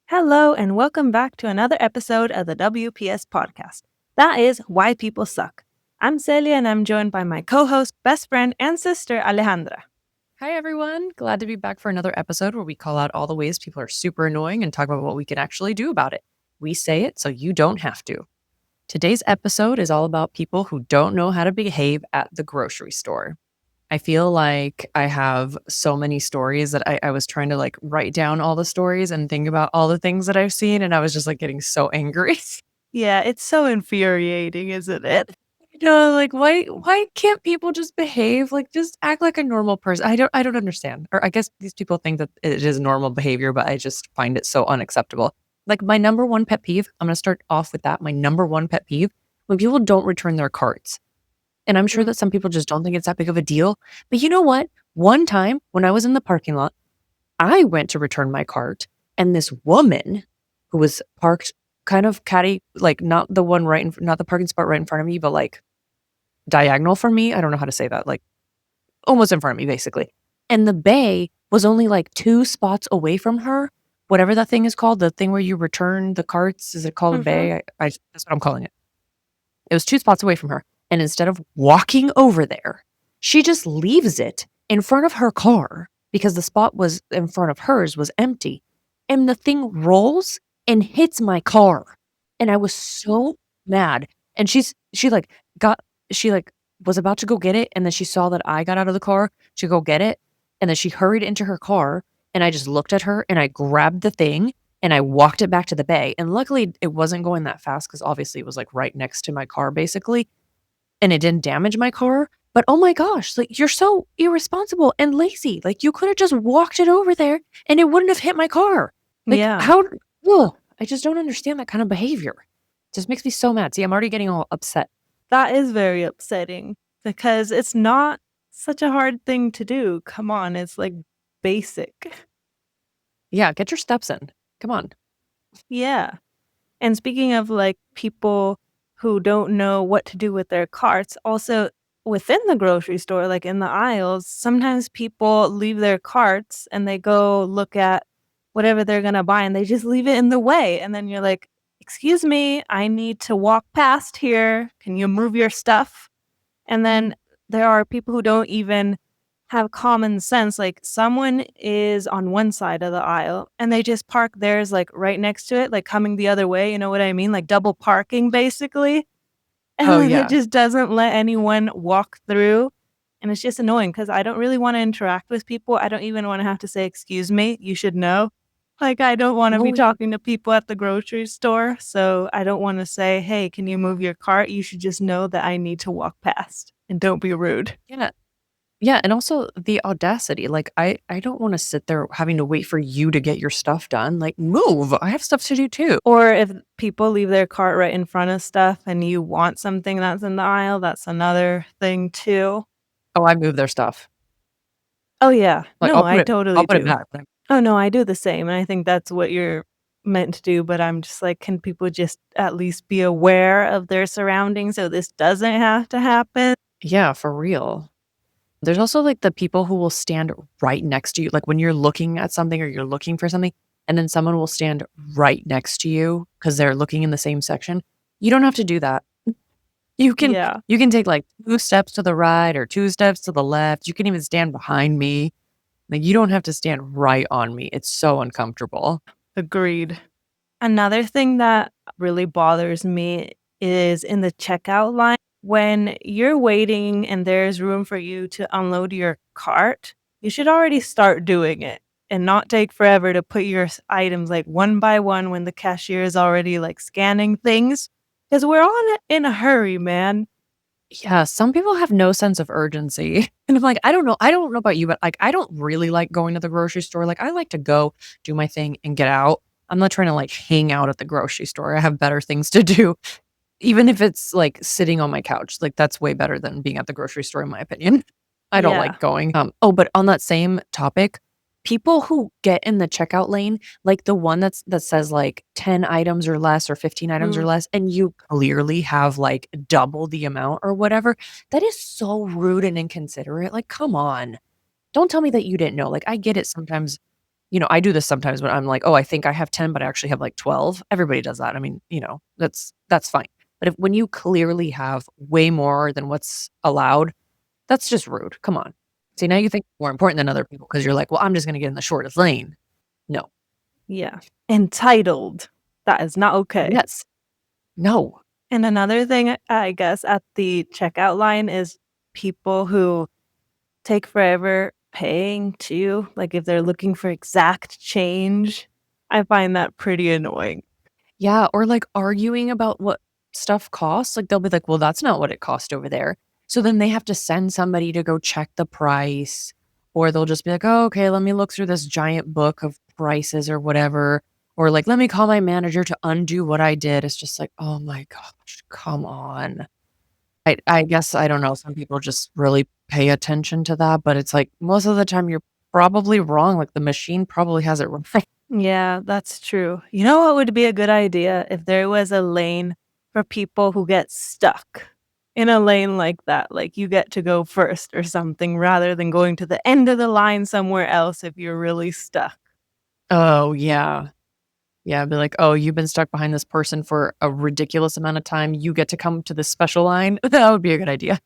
Hello, and welcome back to another episode of the WPS podcast. That is Why People Suck. I'm Celia, and I'm joined by my co host, best friend, and sister, Alejandra. Hi, everyone. Glad to be back for another episode where we call out all the ways people are super annoying and talk about what we can actually do about it. We say it so you don't have to. Today's episode is all about people who don't know how to behave at the grocery store. I feel like I have so many stories that I was trying to write down all the stories and think about all the things that I've seen. And I was just getting so angry. Yeah, it's so infuriating, isn't it? Why can't people just behave? Just act like a normal person. I don't understand. Or I guess these people think that it is normal behavior, but I just find it so unacceptable. Like my number one pet peeve, I'm gonna start off with that. My number one pet peeve, when people don't return their carts. And I'm sure that some people just don't think it's that big of a deal. But you know what? One time when I was in the parking lot, I went to return my cart, and this woman who was parked kind of catty, not the one not the parking spot right in front of me, but diagonal from me. I don't know how to say that, almost in front of me, basically. And the bay was only 2 spots away from her. Whatever that thing is called, the thing where you return the carts, is it called a bay? That's what I'm calling it. It was 2 spots away from her. And instead of walking over there, she just leaves it in front of her car because the spot was in front of hers was empty. And the thing rolls and hits my car. And I was so mad. And she was about to go get it. And then she saw that I got out of the car to go get it. And then she hurried into her car. And I just looked at her and I grabbed the thing and I walked it back to the bay. And luckily it wasn't going that fast because obviously it was right next to my car, basically. And it didn't damage my car. But oh my gosh, you're so irresponsible and lazy. You could have just walked it over there and it wouldn't have hit my car. Yeah. I just don't understand that kind of behavior. It just makes me so mad. See, I'm already getting all upset. That is very upsetting because it's not such a hard thing to do. Come on, it's basic. Yeah, get your steps in. Come on. Yeah. And speaking of people who don't know what to do with their carts, also within the grocery store, in the aisles, sometimes people leave their carts and they go look at whatever they're going to buy and they just leave it in the way. And then you're like, excuse me, I need to walk past here. Can you move your stuff? And then there are people who don't even have common sense. Someone is on one side of the aisle and they just park theirs right next to it, coming the other way. You know what I mean? Double parking, basically. And Oh, yeah. it just doesn't let anyone walk through. And it's just annoying because I don't really want to interact with people. I don't even want to have to say, excuse me, you should know. I don't want to be talking to people at the grocery store. So I don't want to say, hey, can you move your cart? You should just know that I need to walk past and don't be rude. Yeah. Yeah, and also the audacity. I don't want to sit there having to wait for you to get your stuff done. Move. I have stuff to do too. Or if people leave their cart right in front of stuff and you want something that's in the aisle, that's another thing too. Oh, I move their stuff. Oh, yeah. No, I totally I'll put it do. back. Oh, no, I do the same, and I think that's what you're meant to do, but I'm just can people just at least be aware of their surroundings so this doesn't have to happen? Yeah, for real. There's also the people who will stand right next to you. When you're looking at something or you're looking for something, and then someone will stand right next to you because they're looking in the same section. You don't have to do that. You can take 2 steps to the right or 2 steps to the left. You can even stand behind me. You don't have to stand right on me. It's so uncomfortable. Agreed. Another thing that really bothers me is in the checkout line. When you're waiting and there's room for you to unload your cart, you should already start doing it and not take forever to put your items one by one when the cashier is already scanning things. Because we're all in a hurry, man. Yeah, some people have no sense of urgency. And I'm I don't know. I don't know about you, but I don't really like going to the grocery store. I like to go do my thing and get out. I'm not trying to hang out at the grocery store. I have better things to do. Even if it's sitting on my couch, that's way better than being at the grocery store, in my opinion. I don't like going. But on that same topic, people who get in the checkout lane, the one that says 10 items or less or 15 items or less, and you clearly have double the amount or whatever, that is so rude and inconsiderate. Come on. Don't tell me that you didn't know. I get it sometimes. I do this sometimes when I'm like, "Oh, I think I have 10, but I actually have like 12." Everybody does that. I mean, that's fine. But if when you clearly have way more than what's allowed, that's just rude. Come on. See, now you think you're more important than other people because you're like, "Well, I'm just gonna get in the shortest lane." No. Yeah. Entitled. That is not okay. Yes. No. And another thing, I guess, at the checkout line is people who take forever paying too, like, if they're looking for exact change. I find that pretty annoying. Yeah, or, like, arguing about what stuff costs, like, they'll be like, "Well, that's not what it cost over there." So then they have to send somebody to go check the price, or they'll just be like, "Oh, okay, let me look through this giant book of prices," or whatever, or like, "Let me call my manager to undo what I did." It's just like, "Oh my gosh, come on." I guess, I don't know, some people just really pay attention to that, but it's like, most of the time, you're probably wrong, like, the machine probably has it right. Yeah, that's true. You know what would be a good idea? If there was a lane for people who get stuck in a lane like that, like you get to go first or something rather than going to the end of the line somewhere else if you're really stuck. Oh, yeah. Yeah, be like, "Oh, you've been stuck behind this person for a ridiculous amount of time. You get to come to this special line." That would be a good idea.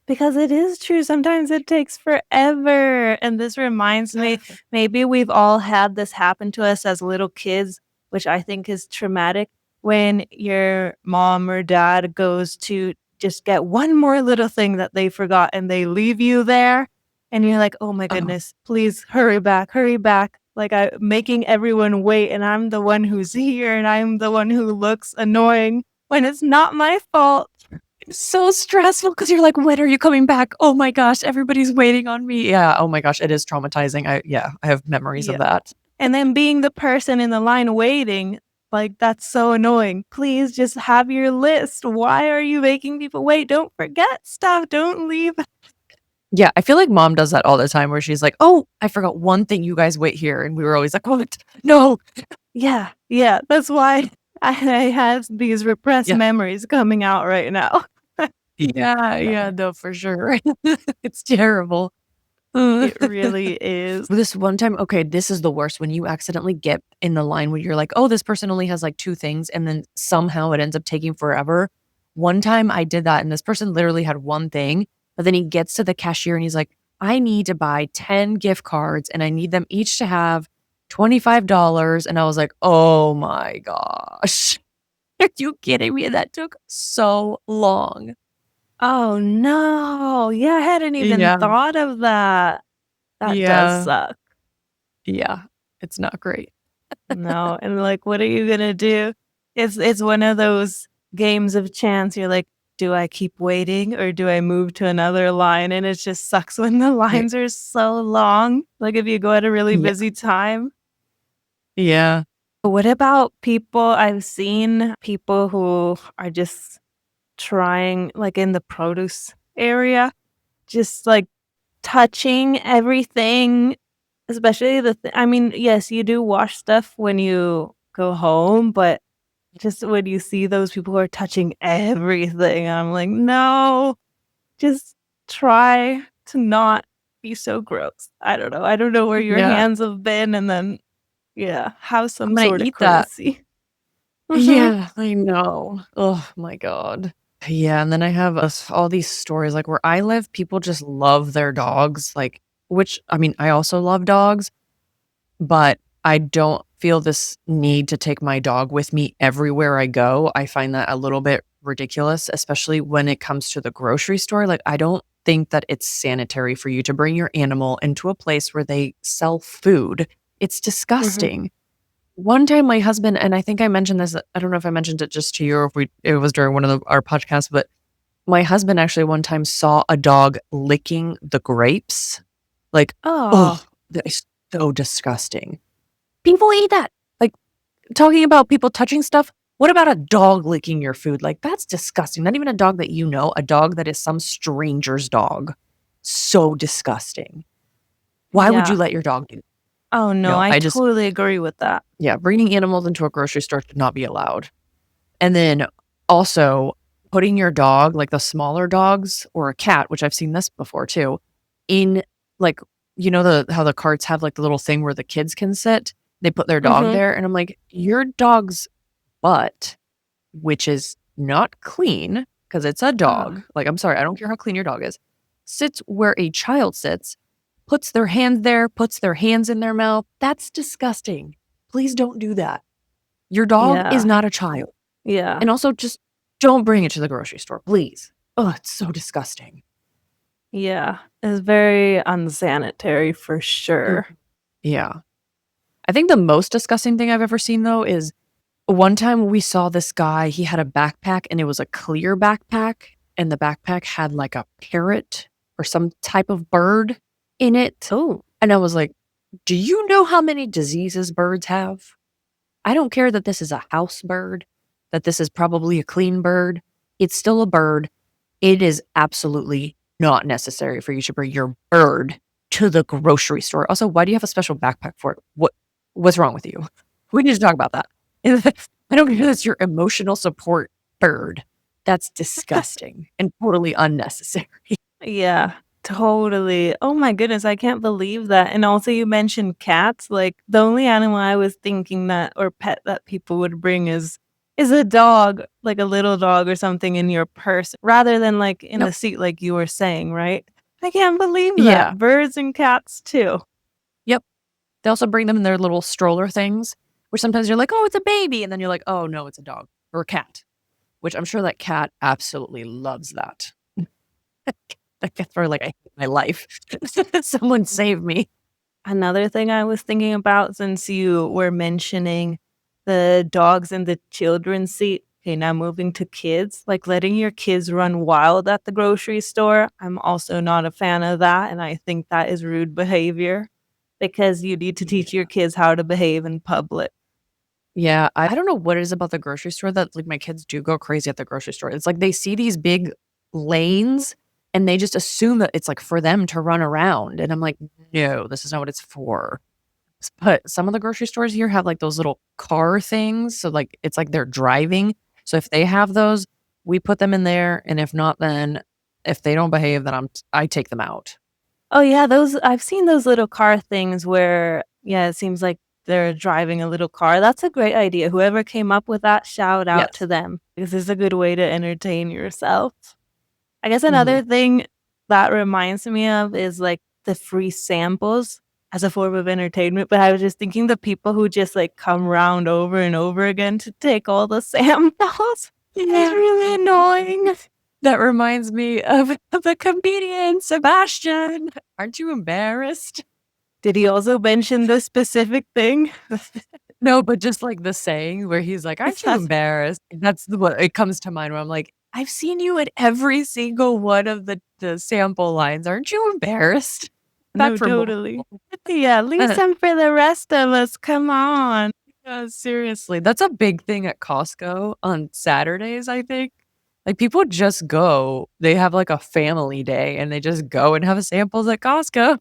Because it is true, sometimes it takes forever, and this reminds me, maybe we've all had this happen to us as little kids, which I think is traumatic, when your mom or dad goes to just get one more little thing that they forgot and they leave you there, and you're like, "Oh my Uh-huh. goodness, please hurry back." Like, I making everyone wait, and I'm the one who's here, and I'm the one who looks annoying when it's not my fault. It's so stressful because 'cause you're like, "When are you coming back? Oh my gosh, everybody's waiting on me." Yeah, oh my gosh, it is traumatizing. I have memories of Yeah. that. And then being the person in the line waiting, like, that's so annoying. Please just have your list. Why are you making people wait? Don't forget stuff. Don't leave. Yeah, I feel like mom does that all the time where she's like, "Oh, I forgot one thing, you guys wait here." And we were always like, "What? No." Yeah, yeah. That's why I have these repressed Yeah. memories coming out right now. Yeah, yeah, no, for sure. It's terrible. It really is. This one time, okay, this is the worst when you accidentally get in the line where you're like, "Oh, this person only has, like, 2 things," and then somehow it ends up taking forever. One time I did that, and this person literally had 1 thing, but then he gets to the cashier and he's like, "I need to buy 10 gift cards, and I need them each to have $25." And I was like, "Oh my gosh. Are you kidding me?" That took so long. Oh, no. Yeah, I hadn't even Yeah. thought of that. That does Yeah. suck. Yeah. It's not great. No, and, like, what are you gonna do? It's one of those games of chance. You're like, "Do I keep waiting or do I move to another line?" And it just sucks when the Right. lines are so long, like, if you go at a really Yeah. busy time. Yeah. What about people I've seen people who are just trying like, in the produce area, just, like, touching everything, especially I mean, yes, you do wash stuff when you go home, but just when you see those people who are touching everything, I'm like, "No, just try to not be so gross." I don't know where your Yeah. hands have been, and then yeah, have I'm some gonna sort of eat that. courtesy. Mhm. Yeah, I know. Oh my god. Yeah, and then I have all these stories, like, where I live, people just love their dogs, like which I mean, I also love dogs, but I don't feel this need to take my dog with me everywhere I go. I find that a little bit ridiculous, especially when it comes to the grocery store. Like, I don't think that it's sanitary for you to bring your animal into a place where they sell food. It's Mhm. disgusting. One time my husband and I think I mentioned this, I don't know if I mentioned it just to you or if it was during one of our podcasts, but my husband actually one time saw a dog licking the grapes. Like, Oh, oh, that is so disgusting. People eat that. Like, talking about people touching stuff, what about a dog licking your food? Like, that's disgusting. Not even a dog that you know, a dog that is some stranger's dog. So disgusting. Why would you yeah. let your dog do? Oh, no, No, I I just totally agree with that. yeah, bringing animals into a grocery store should not be allowed. And then also putting your dog, like the smaller dogs or a cat, which I've seen this before too, in like you know, how the carts have like the little thing where the kids can sit? They put their dog Mhm. there. And I'm like, your dog's butt, which is not clean because it's a Ugh. dog. Like, I'm sorry, I don't care how clean your dog is. Sits where a child sits, puts their hand there, puts their hands in their mouth. That's disgusting. Please don't do that. Your dog is Yeah. not a child. Yeah. And also just don't bring it to the grocery store, please. Oh, it's so disgusting. Yeah. It's very unsanitary for Mm. sure. Yeah. I think the most disgusting thing I've ever seen though is one time we saw this guy, he had a backpack and it was a clear backpack and the backpack had like a parrot or some type of bird in it. Oh. And I was like, "Do you know how many diseases birds have? I don't care that this is a house bird, that this is probably a clean bird. It's still a bird. It is absolutely not necessary for you to bring your bird to the grocery store. Also, why do you have a special backpack for it? What's wrong with you? We need to talk about that. I don't care that's your emotional support bird. That's disgusting and totally unnecessary. Yeah, totally. Oh my goodness, I can't believe that. And also you mentioned cats, like, the only animal I was thinking that or pet that people would bring is a dog, like a little dog or something in your purse rather than, like, in Yep. the seat like you were saying, right? I can't believe that. Yeah. Birds and cats too. Yep. They also bring them in their little stroller things, where sometimes you're like, "Oh, it's a baby," and then you're like, "Oh, no, it's a dog or a cat," which I'm sure that cat absolutely loves that. That cat's probably like, "I hate my life. Someone save me." Another thing I was thinking about since you were mentioning the dogs in the children's seat. Okay, now moving to kids, like letting your kids run wild at the grocery store. I'm also not a fan of that. And I think that is rude behavior because you need to teach your kids how to behave in public. Yeah, I don't know what it is about the grocery store that, like, my kids do go crazy at the grocery store. It's like they see these big lanes and they just assume that it's, like, for them to run around, and I'm like, "No, this is not what it's for." But some of the grocery stores here have, like, those little car things, so, like, it's like they're driving. So if they have those, we put them in there, and if not, then if they don't behave, then I take them out. Oh, yeah, those I've seen those little car things where, yeah, it seems like they're driving a little car. That's a great idea. Whoever came up with that, shout out to Yes. them because it's a good way to entertain yourself. I guess Mhm. another thing that reminds me of is, like, the free samples as a form of entertainment, but I was just thinking the people who just, like, come round over and over again to take all the samples. It's Yeah. really annoying. That reminds me of the comedian Sebastian. Aren't you embarrassed? Did he also mention this specific thing? No, but just like the saying where he's like, Is "Aren't you that embarrassed?" That's what it comes to mind where I'm like, "I've seen you at every single one of the sample lines. Aren't you embarrassed?" Back no, for more. totally. Yeah, leave some for the rest of us, come on. Yeah, seriously. That's a big thing at Costco on Saturdays, I think. Like, people just go. They have, like, a family day, and they just go and have samples at Costco.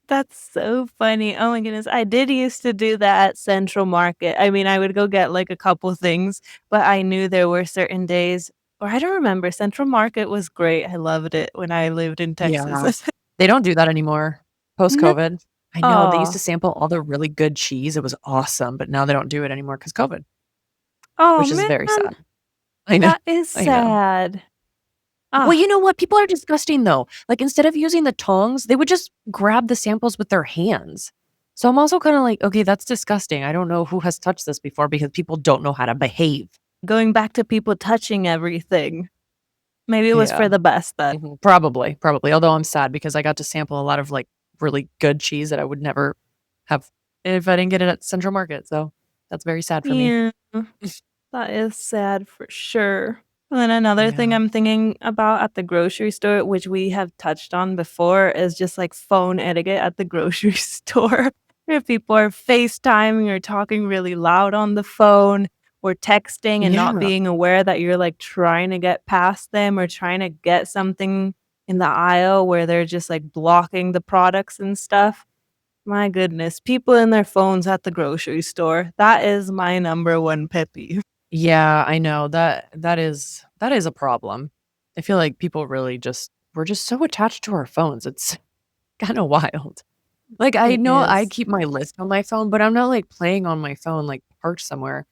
That's so funny. Oh my goodness. I did used to do that at Central Market. I mean, I would go get like a couple things, but I knew there were certain days or I don't remember. Central Market was great. I loved it when I lived in Texas. Yeah. They don't do that anymore No. post-COVID. I know, they used Oh. to sample all the really good cheese, it was awesome, but now they don't do it anymore because COVID, Oh which is man, very sad. I know, that is I know. sad. Well, Ah, you know what? People are disgusting though. Like, instead of using the tongs, they would just grab the samples with their hands. So I'm also kinda like, "Okay, that's disgusting. I don't know who has touched this before because people don't know how to behave." going back to people touching everything. Maybe it was Yeah. for the best then. Mhm. Probably, although I'm sad because I got to sample a lot of, like, really good cheese that I would never have if I didn't get it at Central Market, so that's very sad for me. Yeah. That is sad for sure. And then another thing Yeah. I'm thinking about at the grocery store, which we have touched on before, is just like phone etiquette at the grocery store. If people are FaceTiming or talking really loud on the phone or texting and not Yeah. being aware that you're like trying to get past them or trying to get something in the aisle where they're just like blocking the products and stuff. My goodness, people in their phones at the grocery store. That is my number one pet peeve. Yeah, I know, that is a problem. I feel like people really just we're just so attached to our phones, it's kinda wild. Like, I It know I is. keep my list on my phone, but I'm not, like, playing on my phone, like, parked somewhere,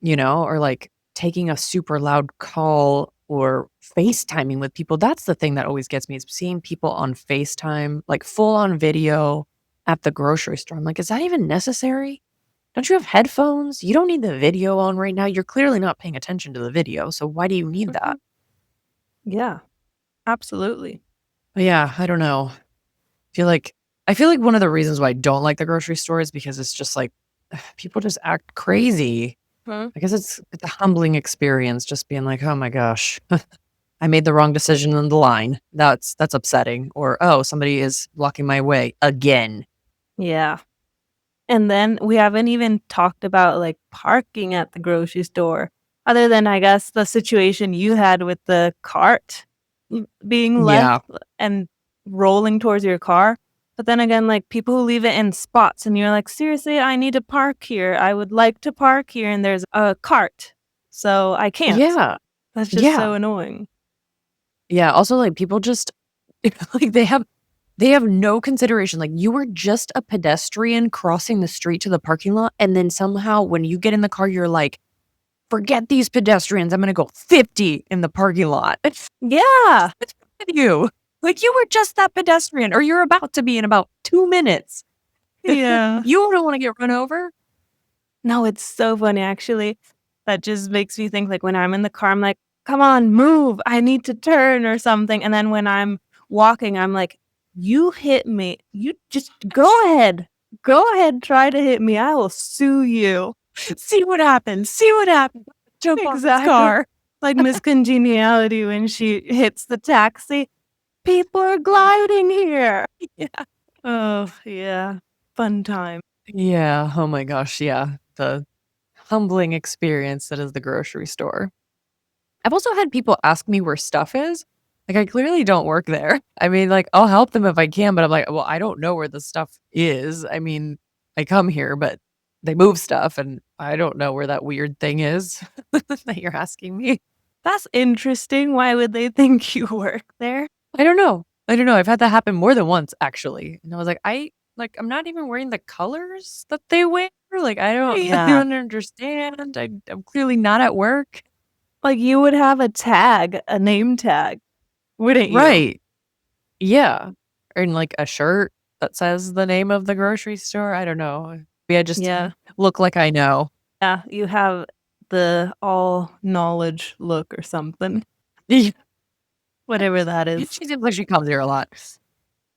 you know, or, like, taking a super loud call or FaceTiming with people. That's the thing that always gets me is seeing people on FaceTime, like, full on video at the grocery store. I'm like, "Is that even necessary? Don't you have headphones? You don't need the video on right now. You're clearly not paying attention to the video, so why do you need Mhm. that?" Yeah, absolutely. But yeah, I don't know. Feel like I feel like one of the reasons why I don't like the grocery store is because it's just like people just act crazy. Mhm. I guess it's a humbling experience just being like, "Oh my gosh, I made the wrong decision in the line. That's upsetting." Or, "Oh, somebody is blocking my way again." Yeah. And then we haven't even talked about, like, parking at the grocery store, other than, I guess, the situation you had with the cart being left Yeah. and rolling towards your car. But then again, like, people who leave it in spots and you're like, "Seriously, I need to park here. I would like to park here, and there's a cart, so I can't." Yeah. That's just so Yeah. annoying. Yeah, also, like, people just like, they have no consideration, like, you were just a pedestrian crossing the street to the parking lot, and then somehow when you get in the car, you're like, "Forget these pedestrians, I'm gonna go 50 in the parking lot." Yeah. What's wrong with you? Like, you were just that pedestrian, or you're about to be in about 2 minutes. Yeah. You don't wanna get run over? No, it's so funny actually. That just makes me think, like, when I'm in the car, I'm like, "Come on, move. I need to turn or something." And then when I'm walking, I'm like, "You hit me. You just go ahead. Go ahead, try to hit me. I will sue you." See what happens, see what happens. Jump on this Exactly. car. Like Miss Congeniality when she hits the taxi. "People are gliding here." Yeah. Oh, yeah. Fun time. Yeah, oh my gosh, yeah. The humbling experience that is the grocery store. I've also had people ask me where stuff is. Like, I clearly don't work there. I mean, like, I'll help them if I can, but I'm like, well, I don't know where the stuff is. I mean, I come here, but they move stuff and I don't know where that weird thing is that you're asking me. That's interesting. Why would they think you work there? I don't know. I don't know. I've had that happen more than once actually. And I was like, I'm not even wearing the colors that they wear. Like, I don't I Yeah. don't understand. I'm clearly not at work. Like, you would have a tag, a name tag, wouldn't you? Right. Yeah. Or in, like, a shirt that says the name of the grocery store, I don't know. Maybe I just Yeah. look like I know. Yeah, you have the all knowledge look or something, Yeah. whatever that is. She seems like she comes here a lot.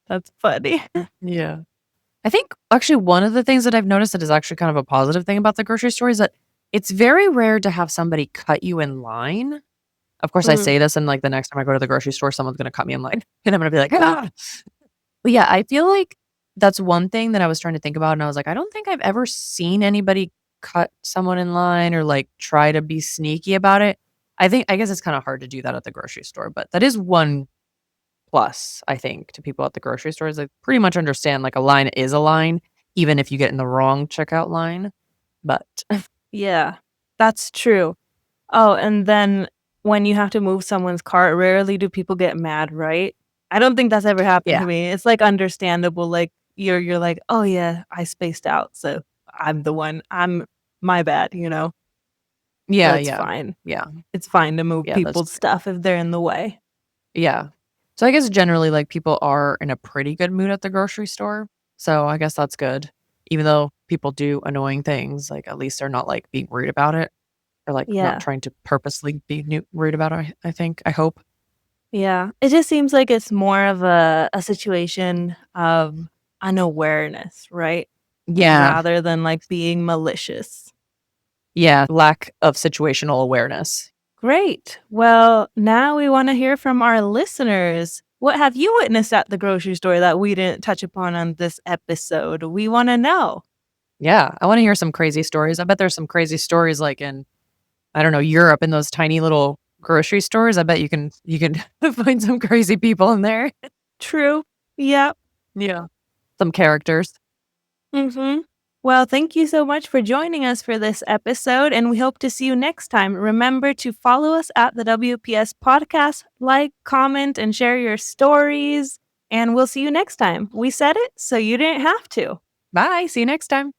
That's funny. Yeah. I think actually one of the things that I've noticed that is actually kind of a positive thing about the grocery store is that it's very rare to have somebody cut you in line. Of course, I Mm, say this and, like, the next time I go to the grocery store, someone's gonna cut me in line, and I'm gonna be like, "Ah!" But yeah, I feel like that's one thing that I was trying to think about, and I was like, I don't think I've ever seen anybody cut someone in line or, like, try to be sneaky about it. I guess it's kinda hard to do that at the grocery store, but that is one plus, I think, to people at the grocery store is they pretty much understand, like, a line is a line, even if you get in the wrong checkout line, but yeah, that's true. Oh, and then when you have to move someone's cart, rarely do people get mad, right? I don't think that's ever happened yeah. to me. It's, like, understandable, like, you're like, "Oh, yeah, I spaced out, so I'm the one. I'm my bad," you know? So Yeah, it's yeah. fine. Yeah. It's fine to move Yeah, that's people's stuff if they're in the way. yeah. So I guess generally, like, people are in a pretty good mood at the grocery store. So I guess that's good. Even though people do annoying things, like, at least they're not, like, being rude about it or, like, not Yeah. trying to purposely be rude about it, I think, I hope. Yeah, it just seems like it's more of a situation of unawareness, right? Yeah. Rather than, like, being malicious. Yeah, lack of situational awareness. Great. Well, now we wanna hear from our listeners. What have you witnessed at the grocery store that we didn't touch upon on this episode? We wanna know. Yeah, I wanna hear some crazy stories. I bet there's some crazy stories, like, in, I don't know, Europe in those tiny little grocery stores. I bet you can find some crazy people in there. True. Yep. Yeah. Some characters. Mhm. Well, thank you so much for joining us for this episode, and we hope to see you next time. Remember to follow us at the WPS podcast, like, comment, and share your stories. and we'll see you next time. We said it, so you didn't have to. Bye. See you next time.